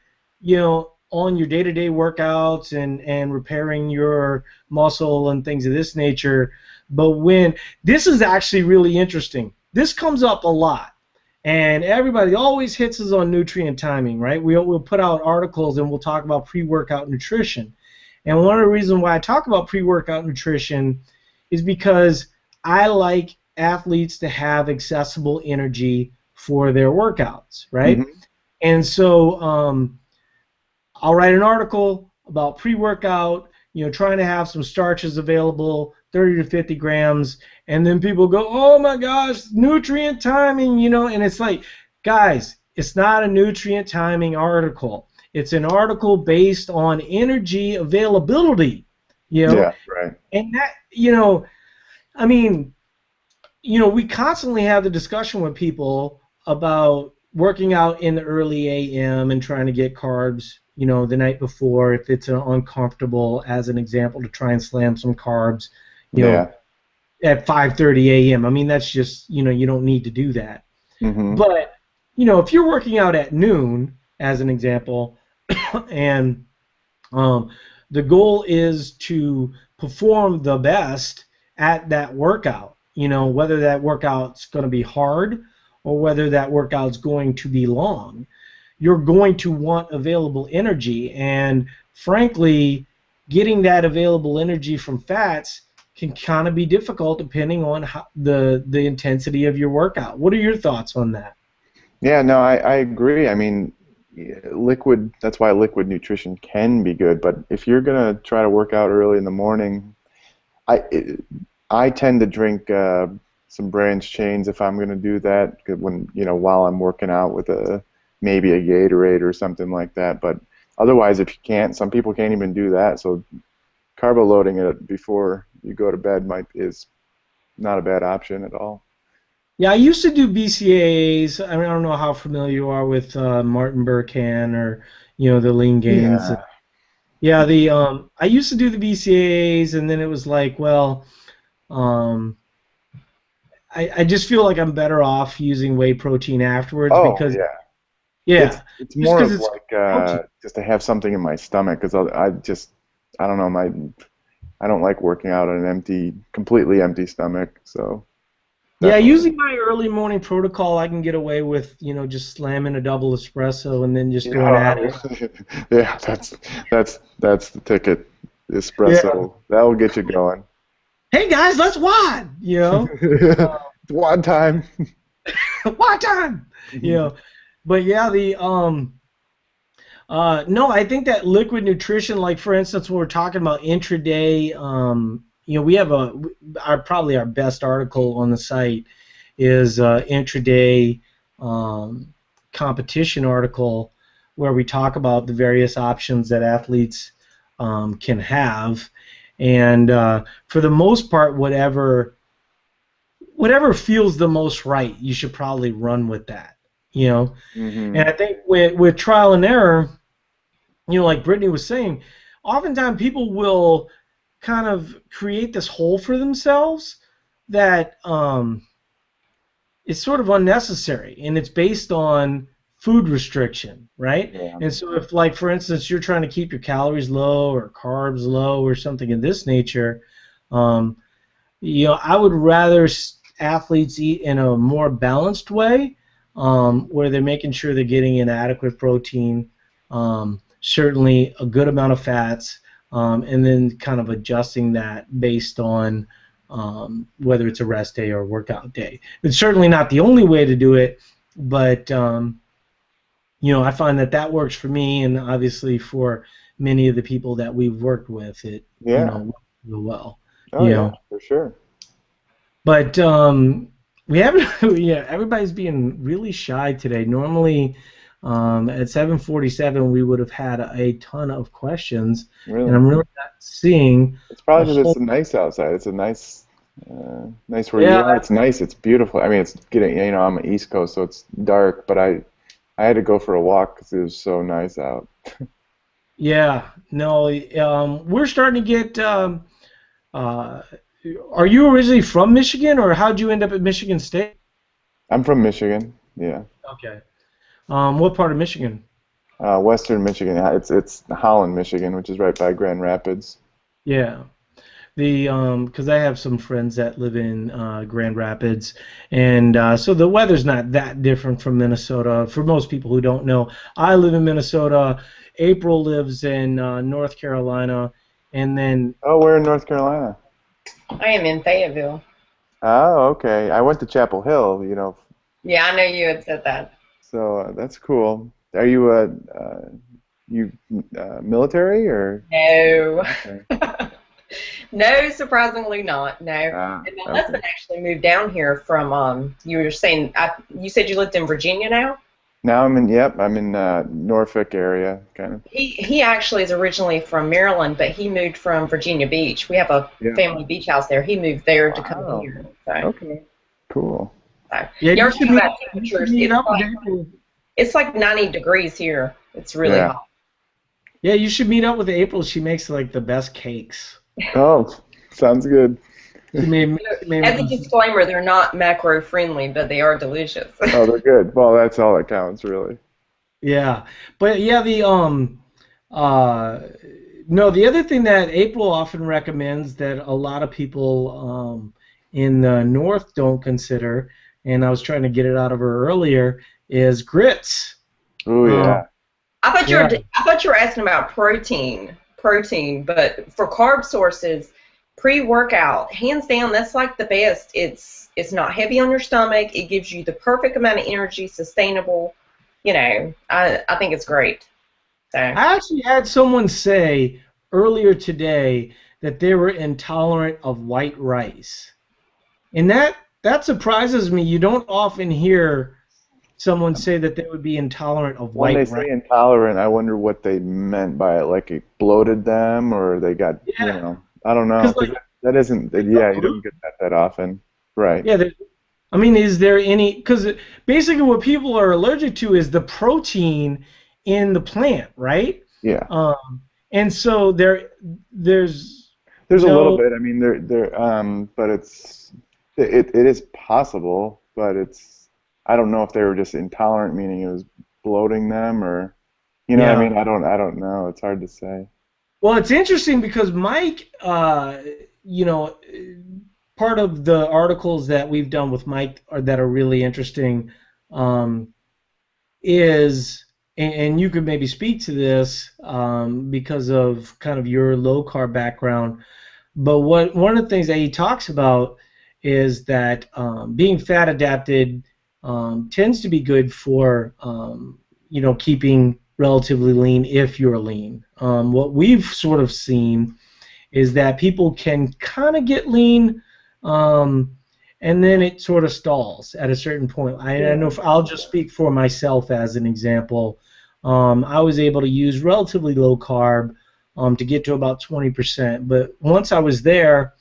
on your day-to-day workouts and repairing your muscle and things of this nature. But when this is actually really interesting, this comes up a lot, and everybody always hits us on nutrient timing, right? We'll put out articles and we'll talk about pre-workout nutrition. And one of the reasons why I talk about pre-workout nutrition is because I like athletes to have accessible energy for their workouts, right? Hmm. And so I'll write an article about pre-workout, trying to have some starches available, 30 to 50 grams, and then people go, oh my gosh, nutrient timing, and it's like, guys, it's not a nutrient timing article. It's an article based on energy availability, Yeah, right. and that, I mean, we constantly have the discussion with people about working out in the early a.m. and trying to get carbs, the night before if it's uncomfortable, as an example, to try and slam some carbs, you know, Yeah. at 5:30 a.m. I mean, that's just, you don't need to do that. Hmm. But, if you're working out at noon, as an example, and um, the goal is to perform the best at that workout. Whether that workout's going to be hard or whether that workout's going to be long, you're going to want available energy. And frankly, getting that available energy from fats can kind of be difficult depending on the intensity of your workout. What are your thoughts on that? Yeah, no, I agree. I mean, liquid, that's why liquid nutrition can be good. But if you're gonna try to work out early in the morning, I I tend to drink some branched chains if I'm gonna do that, 'cause when while I'm working out with maybe a Gatorade or something like that. But otherwise, if you can't, some people can't even do that. So carbo loading it before you go to bed is not a bad option at all. Yeah, I used to do BCAAs. I mean, I don't know how familiar you are with Martin Burkhan or the lean gains. Yeah. Yeah, the I used to do the BCAAs, and then it was like, well, um, I just feel like I'm better off using whey protein afterwards Oh because yeah. It's yeah, it's just more because of it's like protein. just to have something in my stomach because I don't know, I don't like working out on an completely empty stomach. So Yeah, definitely. using my early morning protocol, I can get away with just slamming a double espresso and then just going Yeah, at it. yeah, that's the ticket. Yeah. Espresso. That'll get you going. Hey guys, let's wine. It's one time. Wine time. You know, but yeah, the no, I think that liquid nutrition, like for instance, when we're talking about intraday, we have probably our best article on the site is intraday um, competition article where we talk about the various options that athletes can have, and for the most part, whatever feels the most right, you should probably run with that. Hmm. And I think with trial and error, like Brittany was saying, oftentimes people will kind of create this hole for themselves that is sort of unnecessary, and it's based on food restriction, right? Yeah. And so if, like, for instance, you're trying to keep your calories low or carbs low or something of this nature, um, I would rather athletes eat in a more balanced way, where they're making sure they're getting in adequate protein, certainly a good amount of fats, and then kind of adjusting that based on whether it's a rest day or a workout day. It's certainly not the only way to do it, but I find that works for me, and obviously for many of the people that we've worked with, it Yeah. works real well. Oh You yeah, know, for sure. But we haven't. Yeah, everybody's being really shy today. Normally, at 7:47, we would have had a ton of questions, and Really. I'm really not seeing It's a probably because whole. it's nice outside. It's a nice where you Yeah, are. It's nice. It's beautiful. I mean, it's getting, I'm an East Coast, so it's dark, but I had to go for a walk because it was so nice out. yeah. No, we're starting to get uh, are you originally from Michigan, or how'd you end up at Michigan State? I'm from Michigan. Yeah. Okay. What part of Michigan? Western Michigan. It's Holland, Michigan, which is right by Grand Rapids. Yeah. Because I have some friends that live in Grand Rapids, and so the weather's not that different from Minnesota. For most people who don't know, I live in Minnesota. April lives in North Carolina, and then Oh, we're in North Carolina. I am in Fayetteville. Oh, okay. I went to Chapel Hill, Yeah, I know you had said that. so that's cool. Are you military or? No. Okay. No, surprisingly not. No. Ah, And my okay. husband actually moved down here from, you were saying, you said you lived in Virginia now? Now I'm in Norfolk area, kind of. He actually is originally from Maryland, but he moved from Virginia Beach. We have a Yeah. family beach house there. He moved there to come Wow. here. So, Okay. Cool. yeah, you you are should talking meet, about you should temperatures. meet up with April. It's like 90 degrees here. It's really Yeah. hot. Yeah, you should meet up with April. She makes like the best cakes. Oh, sounds good. She made, she made As a disclaimer, they're not macro friendly, but they are delicious. Oh, they're good. Well, that's all that counts, really. Yeah, but yeah, uh no, the other thing that April often recommends that a lot of people in the north don't consider, and I was trying to get it out of her earlier, is grits. Oh, Um, yeah. yeah, I thought you were asking about protein, but for carb sources, pre-workout, hands down, that's like the best. It's not heavy on your stomach. It gives you the perfect amount of energy, sustainable. I think it's great. So I actually had someone say earlier today that they were intolerant of white rice, and that surprises me. You don't often hear someone say that they would be intolerant of When they white rice. say intolerant, I wonder what they meant by it. Like it bloated them, or they got, Yeah, I don't know. because 'Cause like that isn't, yeah, you don't get that often. Right. yeah, I mean, is there any? Because basically, what people are allergic to is the protein in the plant, right? Yeah. And so there's There's a little no, bit. I mean, but it is possible, but I don't know if they were just intolerant, meaning it was bloating them, or, what I yeah. mean? I don't know. It's hard to say. Well, it's interesting because Mike, you know, part of the articles that we've done with Mike that are really interesting um, is, and you could maybe speak to this because of kind of your low carb background. But one of the things that he talks about is that being fat adapted tends to be good for keeping relatively lean if you're lean. What we've sort of seen is that people can kind of get lean, um, and then it sort of stalls at a certain point. I know Yeah. if I'll just speak for myself as an example. I was able to use relatively low carb to get to about 20%, but once I was there,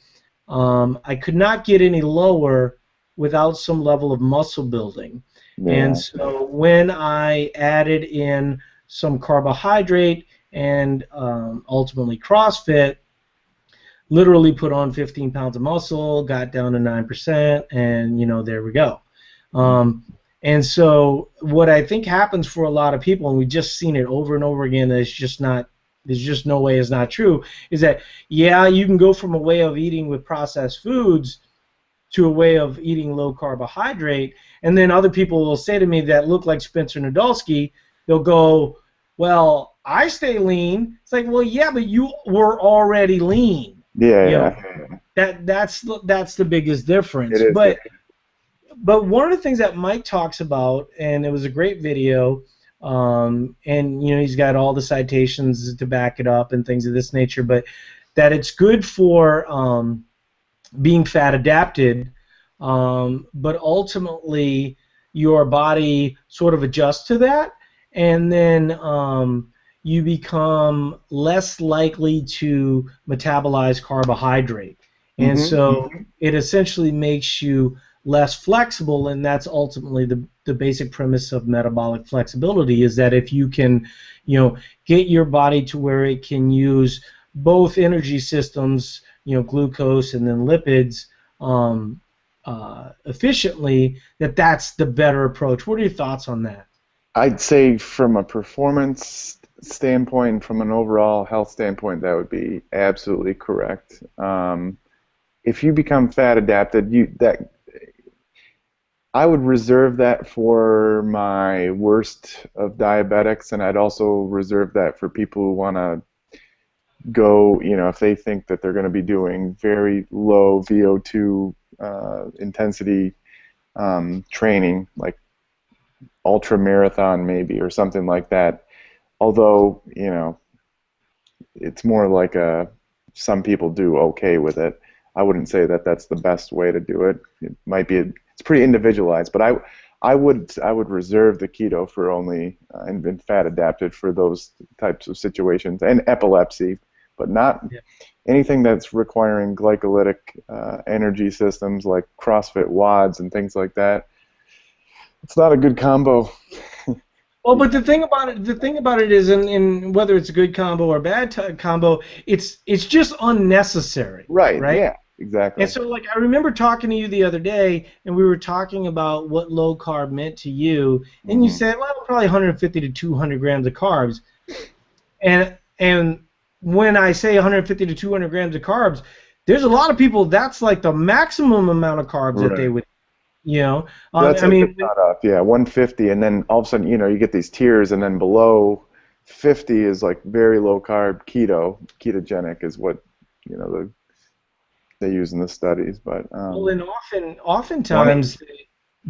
I could not get any lower without some level of muscle building. And Yeah. so when I added in some carbohydrate and ultimately CrossFit, literally put on 15 pounds of muscle, got down to 9%, and there we go. Um, and so what I think happens for a lot of people, and we've just seen it over and over again, that it's just not, there's just no way it's not true, is that, yeah, you can go from a way of eating with processed foods to a way of eating low carbohydrate, and then other people will say to me that look like Spencer Nadolsky, they'll go, well, I stay lean. It's like, well, yeah, but you were already lean. Yeah. You know, Yeah. that's the biggest difference. It is different. But one of the things that Mike talks about, and it was a great video, and he's got all the citations to back it up and things of this nature, but that it's good for being fat adapted, but ultimately your body sort of adjusts to that, and then you become less likely to metabolize carbohydrate. And Hmm. so it essentially makes you less flexible, and that's ultimately the basic premise of metabolic flexibility, is that if you can, get your body to where it can use both energy systems glucose and then lipids efficiently, that's the better approach. What are your thoughts on that? I'd say from a performance standpoint, from an overall health standpoint, that would be absolutely correct. If you become fat adapted, I would reserve that for my worst of diabetics, and I'd also reserve that for people who want to go, if they think that they're going to be doing very low VO2 intensity training, like ultra marathon maybe, or something like that. Although, it's more like some people do okay with it. I wouldn't say that that's the best way to do it. It might be, it's pretty individualized, but I would reserve the keto for only and fat adapted for those types of situations, and epilepsy, but not anything that's requiring glycolytic energy systems like CrossFit WODs and things like that. It's not a good combo. Well, but the thing about it is, in whether it's a good combo or a bad combo, it's just unnecessary. Right. Right. Yeah. Exactly. And so, like, I remember talking to you the other day, and we were talking about what low carb meant to you, and you said, well, probably 150 to 200 grams of carbs. And when I say 150 to 200 grams of carbs, there's a lot of people that's like the maximum amount of carbs that they would. That's the cutoff, 150, and then all of a sudden, you get these tiers, and then below 50 is like very low carb ketogenic is what they use in the studies. But well, and oftentimes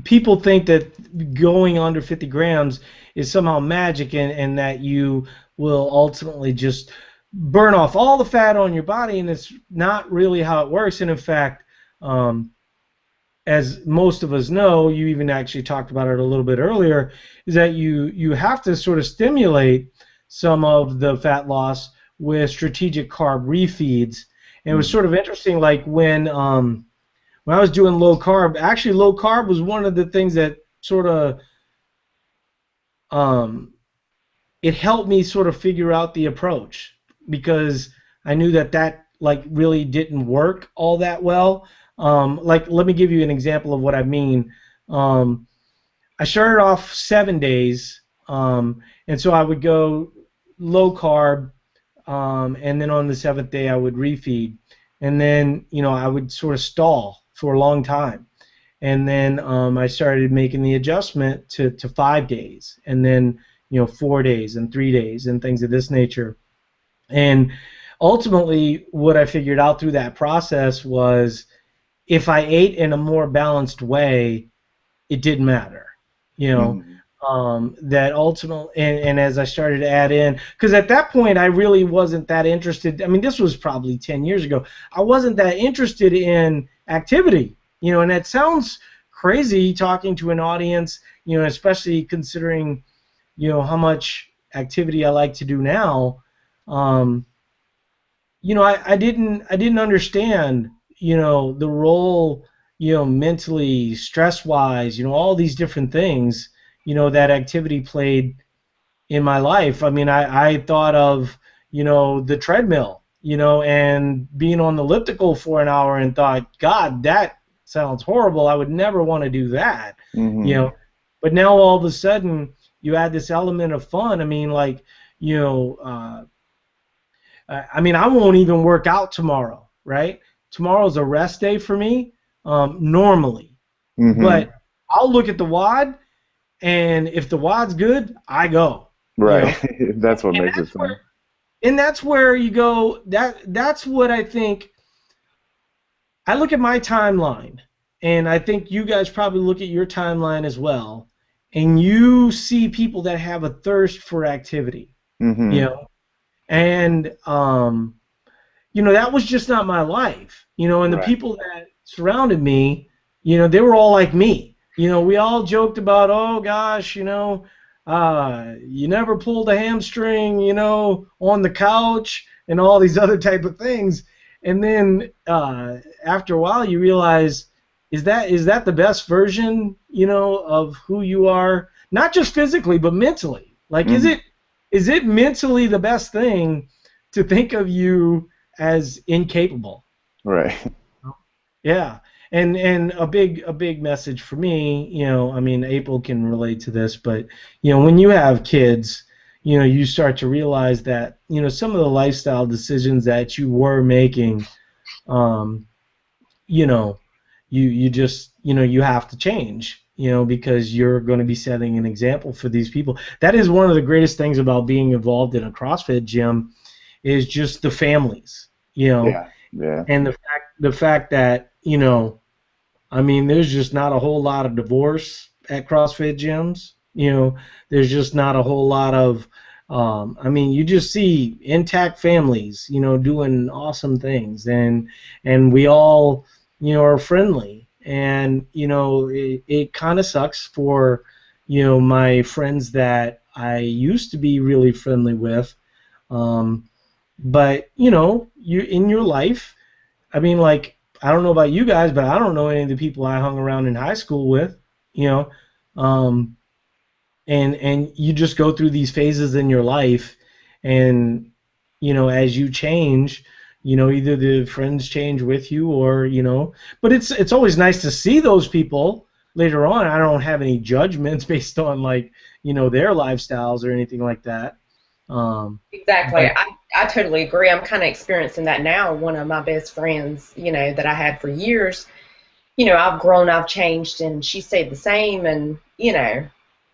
people think that going under 50 grams is somehow magic, and that you will ultimately just burn off all the fat on your body, and it's not really how it works. And in fact, as most of us know, you even actually talked about it a little bit earlier, is that you have to sort of stimulate some of the fat loss with strategic carb refeeds. And it was sort of interesting, like when I was doing low carb, actually low carb was one of the things that sort of it helped me sort of figure out the approach, because I knew that like really didn't work all that well. Like, let me give you an example of what I mean. I started off 7 days, and so I would go low carb, and then on the 7th day I would refeed, and then I would sort of stall for a long time, and then I started making the adjustment to 5 days, and then 4 days and 3 days and things of this nature. And ultimately, what I figured out through that process was, if I ate in a more balanced way, it didn't matter, that ultimately, and as I started to add in, because at that point I really wasn't that interested. I mean, this was probably 10 years ago. I wasn't that interested in activity, and it sounds crazy talking to an audience, especially considering, how much activity I like to do now. I didn't understand the role, mentally, stress-wise, all these different things, that activity played in my life. I mean, I thought of, the treadmill, and being on the elliptical for an hour, and thought, God, that sounds horrible. I would never want to do that, But now all of a sudden, you add this element of fun. I mean, like, I won't even work out tomorrow, right? Tomorrow's a rest day for me, normally. But I'll look at the WOD, and if the WOD's good, I go. Right. That's what makes it fun. And that's where you go. That's what I think. I look at my timeline, and I think you guys probably look at your timeline as well, and you see people that have a thirst for activity, and that was just not my life, and the people that surrounded me, they were all like me. We all joked about, oh gosh, you never pulled a hamstring, on the couch, and all these other type of things. And then after a while, you realize, is that the best version, of who you are, not just physically but mentally? Like, is it mentally the best thing to think of you as incapable? Right. Yeah, and a big message for me, I mean, April can relate to this, but when you have kids, you start to realize that some of the lifestyle decisions that you were making, um, you know, you just you have to change, because you're going to be setting an example for these people. That is one of the greatest things about being involved in a CrossFit gym, is just the families, Yeah. Yeah. and the fact that I mean, there's just not a whole lot of divorce at CrossFit gyms. There's just not a whole lot of, I mean, you just see intact families, doing awesome things, and we all, are friendly, and it kind of sucks for, my friends that I used to be really friendly with, um, but you in your life. I mean, like, I don't know about you guys, but I don't know any of the people I hung around in high school with, you know, um, and you just go through these phases in your life, and as you change, either the friends change with you, or but it's always nice to see those people later on. I don't have any judgments based on, like, their lifestyles or anything like that. Exactly. But I totally agree. I'm kind of experiencing that now. One of my best friends, that I had for years, I've grown, I've changed, and she stayed the same. And,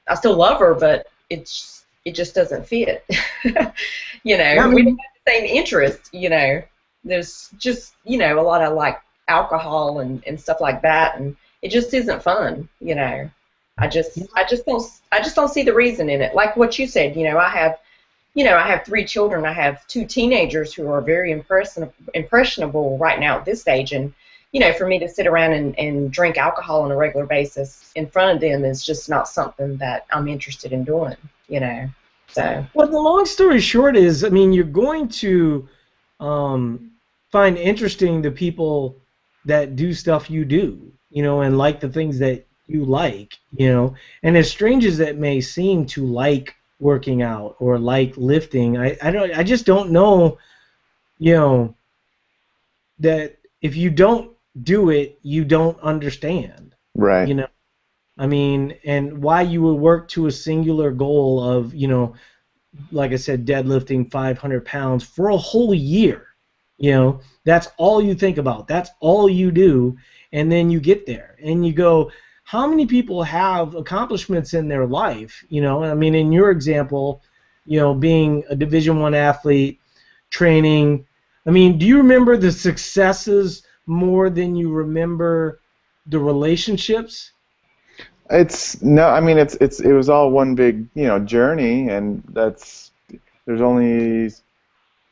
I still love her, but it just doesn't fit. yeah, I We don't mean, have the same interest, There's just, a lot of like alcohol and stuff like that, and it just isn't fun, I just don't see the reason in it. Like what you said, I have 3 children. I have 2 teenagers who are very impressionable right now at this stage. And, for me to sit around and drink alcohol on a regular basis in front of them is just not something that I'm interested in doing. So, well, the long story short is, I mean, you're going to find interesting the people that do stuff you do, and like the things that you like, And as strange as it may seem to like working out or like lifting, I just don't know, you know, that if you don't do it, you don't understand, Right. you know. I mean, and why you would work to a singular goal of, like I said, deadlifting 500 pounds for a whole year. That's all you think about. That's all you do. And then you get there and you go, how many people have accomplishments in their life? I mean, in your example, being a Division I athlete, training. I mean, do you remember the successes more than you remember the relationships? It's no, I mean it was all one big, journey, and there's only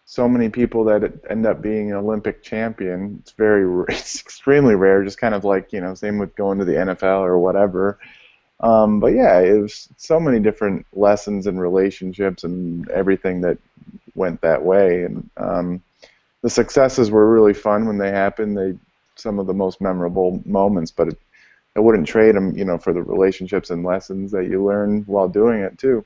so many people that end up being an Olympic champion. It's extremely rare, just kind of like, same with going to the NFL or whatever. But yeah, it was so many different lessons and relationships and everything that went that way. And the successes were really fun when they happened. Some of the most memorable moments, but I wouldn't trade them, for the relationships and lessons that you learn while doing it too.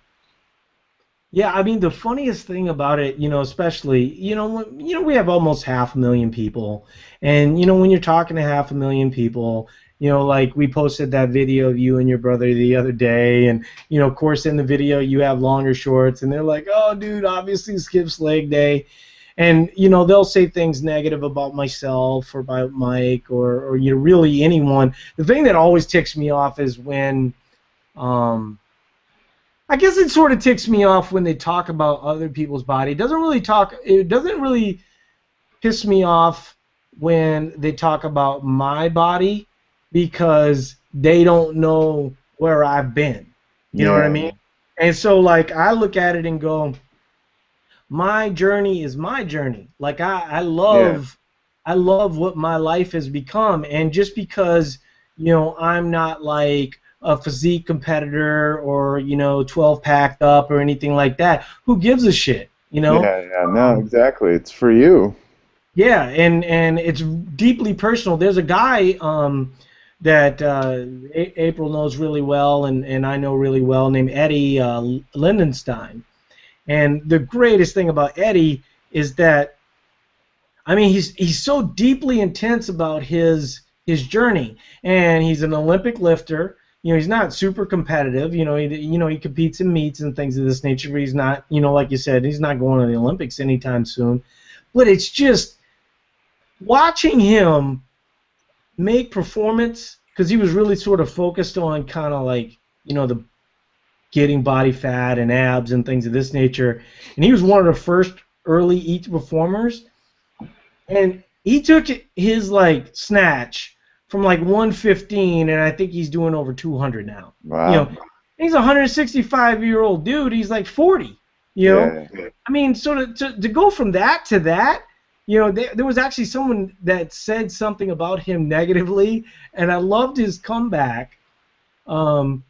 Yeah, I mean, the funniest thing about it, especially, we have almost 500,000 people, and when you're talking to 500,000 people, like we posted that video of you and your brother the other day, and of course in the video you have longer shorts, and they're like, "Oh, dude, obviously skips leg day," and they'll say things negative about myself or about Mike, or really anyone. The thing that always ticks me off is when, I guess it sort of ticks me off when they talk about other people's body. It doesn't really piss me off when they talk about my body, because they don't know where I've been. You know what I Yeah, mean? And so, like, I look at it and go, my journey is my journey. Like, yeah, I love what my life has become, and just because I'm not like a physique competitor, or 12 packed up or anything like that, who gives a shit, yeah, yeah. No, Um, exactly. It's for you. yeah, and it's deeply personal. There's a guy that April knows really well, and I know really well, named Eddie Lindenstein. And the greatest thing about Eddie is that I mean, he's so deeply intense about his journey, and he's an Olympic lifter. You know, he's not super competitive. He competes in meets and things of this nature, but he's not, like you said, he's not going to the Olympics anytime soon. But it's just watching him make performance, because he was really sort of focused on kind of like, the getting body fat and abs and things of this nature. And he was one of the first early EAT performers. And he took his like snatch from like 115, and I think he's doing over 200 now. Wow. He's a 165-year-old dude. He's like 40. Yeah. I mean, so to go from that to that, there was actually someone that said something about him negatively, and I loved his comeback. And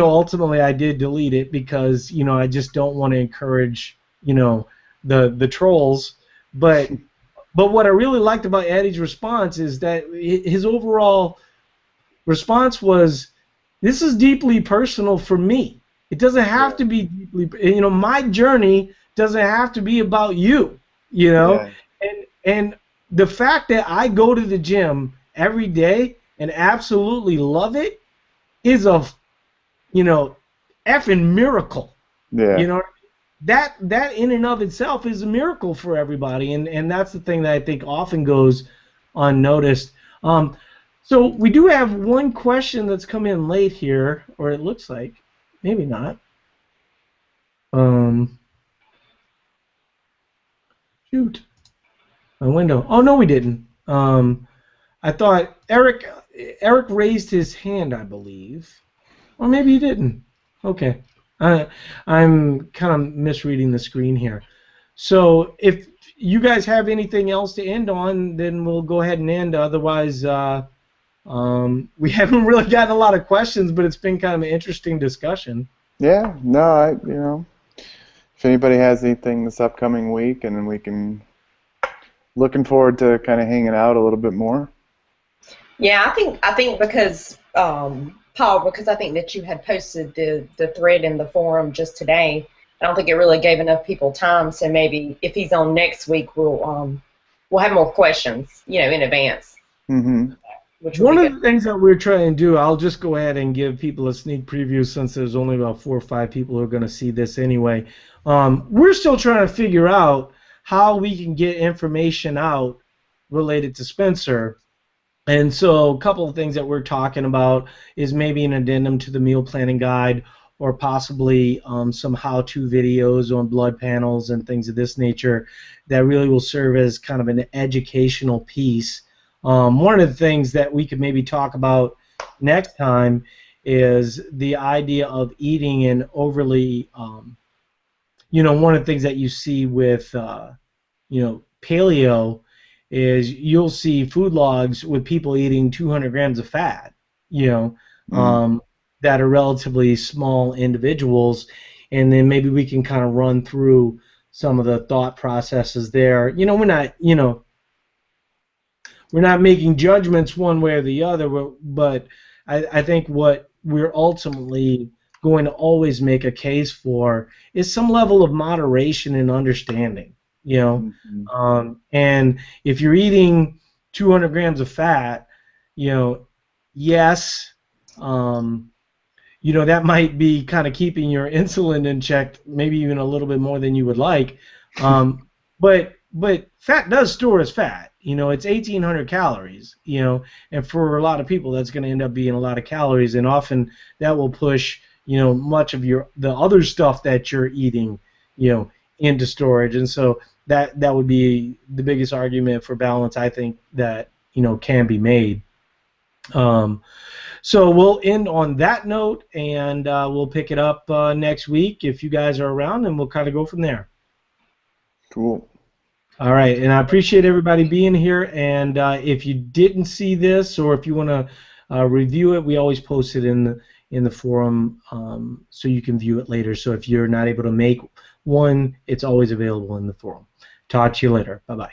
ultimately I did delete it because I just don't want to encourage the trolls, but what I really liked about Eddie's response is that his overall response was, this is deeply personal for me. It doesn't have to be deeply, my journey doesn't have to be about you, and the fact that I go to the gym every day and absolutely love it is a effing miracle. Yeah. That in and of itself is a miracle for everybody, and that's the thing that I think often goes unnoticed. So we do have one question that's come in late here, or it looks like, maybe not. Shoot, my window. Oh no, we didn't. I thought Eric raised his hand, I believe, or maybe he didn't. Okay. I'm kind of misreading the screen here. So if you guys have anything else to end on, then we'll go ahead and end. Otherwise, we haven't really gotten a lot of questions, but it's been kind of an interesting discussion. Yeah. No, if anybody has anything this upcoming week, and then we can, looking forward to kind of hanging out a little bit more. Yeah, I think because Paul, because I think that you had posted the thread in the forum just today, I don't think it really gave enough people time. So maybe if he's on next week, we'll have more questions, in advance. Mm-hmm. One of the things that we're trying to do, I'll just go ahead and give people a sneak preview since there's only about 4 or 5 people who are going to see this anyway. We're still trying to figure out how we can get information out related to Spencer. And so a couple of things that we're talking about is maybe an addendum to the meal planning guide, or possibly some how-to videos on blood panels and things of this nature that really will serve as kind of an educational piece. One of the things that we could maybe talk about next time is the idea of eating an overly, one of the things that you see with, paleo is you'll see food logs with people eating 200 grams of fat, that are relatively small individuals, and then maybe we can kind of run through some of the thought processes there. We're not making judgments one way or the other, but I think what we're ultimately going to always make a case for is some level of moderation and understanding. And if you're eating 200 grams of fat, yes, that might be kind of keeping your insulin in check, maybe even a little bit more than you would like. But fat does store as fat. It's 1,800 calories. And for a lot of people, that's going to end up being a lot of calories, and often that will push much of the other stuff that you're eating, into storage. And so that would be the biggest argument for balance, I think, that can be made. So we'll end on that note, and we'll pick it up next week if you guys are around, and we'll kind of go from there. Cool. All right, and I appreciate everybody being here. And if you didn't see this, or if you want to review it, we always post it in the forum, so you can view it later. So if you're not able to make one, it's always available in the forum. Talk to you later. Bye-bye.